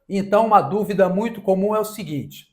Então, uma dúvida muito comum é o seguinte: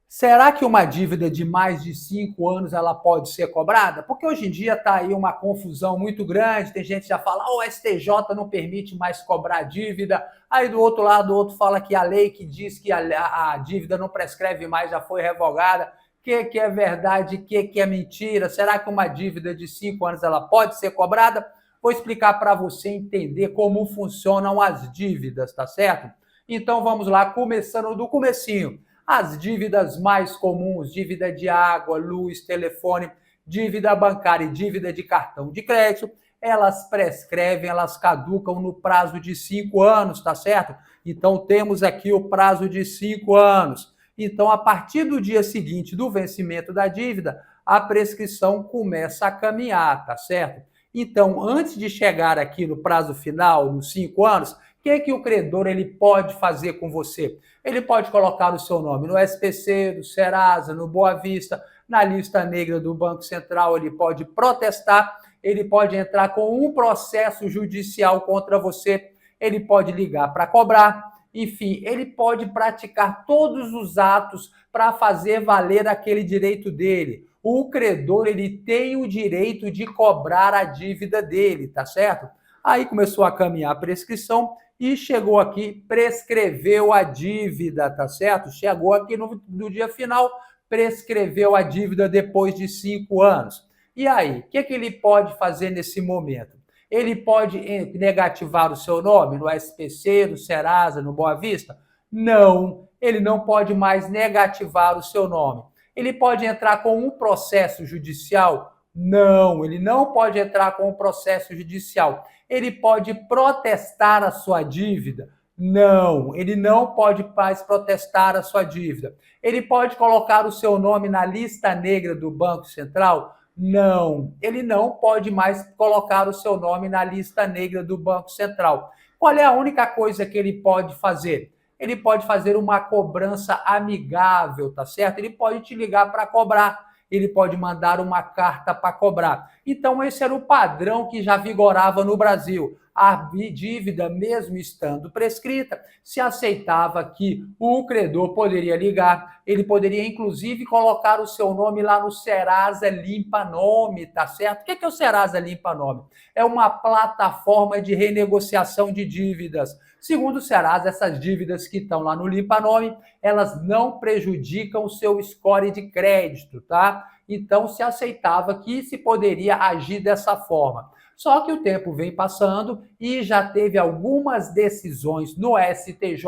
será que uma dívida de mais de 5 anos ela pode ser cobrada? Porque hoje em dia está aí uma confusão muito grande, tem gente que já fala, o STJ não permite mais cobrar dívida, aí do outro lado o outro fala que a lei que diz que a dívida não prescreve mais já foi revogada. O que é verdade, o que é mentira? Será que uma dívida de 5 anos ela pode ser cobrada? Vou explicar para você entender como funcionam as dívidas, tá certo? Então vamos lá, começando do comecinho. As dívidas mais comuns, dívida de água, luz, telefone, dívida bancária e dívida de cartão de crédito, elas prescrevem, elas caducam no prazo de 5 anos, tá certo? Então temos aqui o prazo de 5 anos. Então, a partir do dia seguinte do vencimento da dívida, a prescrição começa a caminhar, tá certo? Então, antes de chegar aqui no prazo final, nos 5 anos, o que o credor ele pode fazer com você? Ele pode colocar o seu nome no SPC, no Serasa, no Boa Vista, na lista negra do Banco Central, ele pode protestar, ele pode entrar com um processo judicial contra você, ele pode ligar para cobrar, enfim, ele pode praticar todos os atos para fazer valer aquele direito dele. O credor ele tem o direito de cobrar a dívida dele, tá certo? Aí começou a caminhar a prescrição e chegou aqui, prescreveu a dívida, tá certo? Chegou aqui no dia final, prescreveu a dívida depois de 5 anos. E aí, o que ele pode fazer nesse momento? Ele pode negativar o seu nome no SPC, no Serasa, no Boa Vista? Não, ele não pode mais negativar o seu nome. Ele pode entrar com um processo judicial? Não, ele não pode entrar com um processo judicial. Ele pode protestar a sua dívida? Não, ele não pode mais protestar a sua dívida. Ele pode colocar o seu nome na lista negra do Banco Central? Não, ele não pode mais colocar o seu nome na lista negra do Banco Central. Qual é a única coisa que ele pode fazer? Ele pode fazer uma cobrança amigável, tá certo? Ele pode te ligar para cobrar, ele pode mandar uma carta para cobrar. Então, esse era o padrão que já vigorava no Brasil. A dívida, mesmo estando prescrita, se aceitava que o credor poderia ligar, ele poderia, inclusive, colocar o seu nome lá no Serasa Limpa Nome, tá certo? O que é o Serasa Limpa Nome? É uma plataforma de renegociação de dívidas. Segundo o Serasa, essas dívidas que estão lá no Limpa Nome, elas não prejudicam o seu score de crédito, tá? Então, se aceitava que se poderia agir dessa forma. Só que o tempo vem passando e já teve algumas decisões no STJ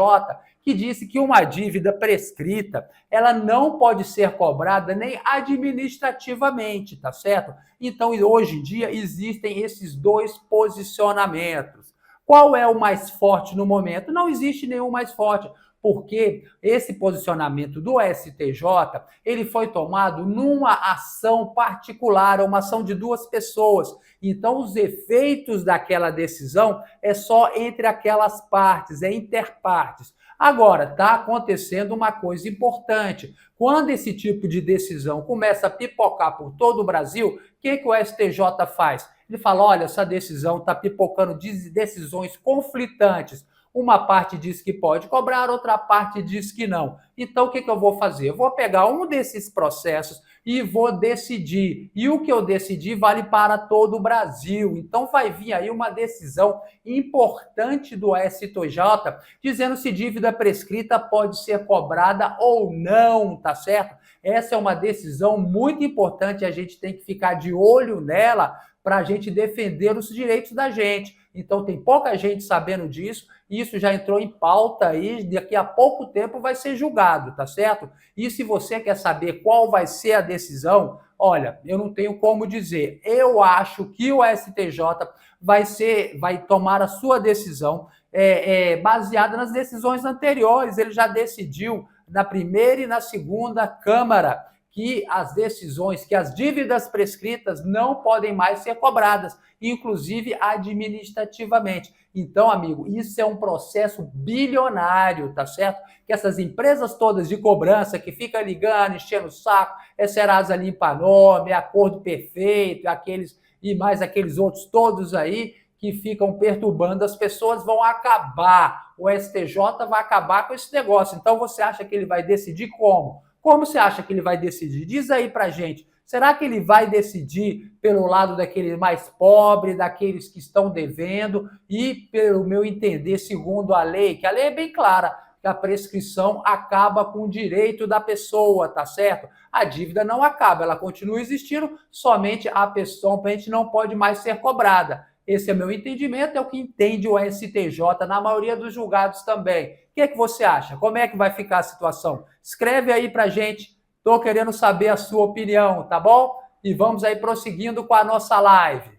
que disse que uma dívida prescrita, ela não pode ser cobrada nem administrativamente, tá certo? Então, hoje em dia existem esses dois posicionamentos. Qual é o mais forte no momento? Não existe nenhum mais forte, porque esse posicionamento do STJ, ele foi tomado numa ação particular, uma ação de duas pessoas. Então, os efeitos daquela decisão é só entre aquelas partes, é interpartes. Agora, está acontecendo uma coisa importante. Quando esse tipo de decisão começa a pipocar por todo o Brasil, o que o STJ faz? Ele fala, olha, essa decisão está pipocando decisões conflitantes. Uma parte diz que pode cobrar, outra parte diz que não. Então, o que eu vou fazer? Eu vou pegar um desses processos e vou decidir. E o que eu decidir vale para todo o Brasil. Então, vai vir aí uma decisão importante do STJ dizendo se dívida prescrita pode ser cobrada ou não, tá certo? Essa é uma decisão muito importante, a gente tem que ficar de olho nela para a gente defender os direitos da gente. Então, tem pouca gente sabendo disso, isso já entrou em pauta aí, daqui a pouco tempo vai ser julgado, tá certo? E se você quer saber qual vai ser a decisão, olha, eu não tenho como dizer. Eu acho que o STJ vai tomar a sua decisão baseada nas decisões anteriores. Ele já decidiu na primeira e na segunda Câmara que as decisões, que as dívidas prescritas não podem mais ser cobradas, inclusive administrativamente. Então, amigo, isso é um processo bilionário, tá certo? Que essas empresas todas de cobrança que ficam ligando, enchendo o saco, Serasa Limpa Nome, Acordo Perfeito, aqueles e mais aqueles outros todos aí que ficam perturbando as pessoas, vão acabar o STJ vai acabar com esse negócio. Então você acha que ele vai decidir como? Como você acha que ele vai decidir? Diz aí pra gente. Será que ele vai decidir pelo lado daqueles mais pobres, daqueles que estão devendo e, pelo meu entender, segundo a lei, que a lei é bem clara, que a prescrição acaba com o direito da pessoa, tá certo? A dívida não acaba, ela continua existindo, somente a pessoa não pode mais ser cobrada. Esse é meu entendimento, é o que entende o STJ na maioria dos julgados também. O que é que você acha? Como é que vai ficar a situação? Escreve aí pra gente. Estou querendo saber a sua opinião, tá bom? E vamos aí prosseguindo com a nossa live.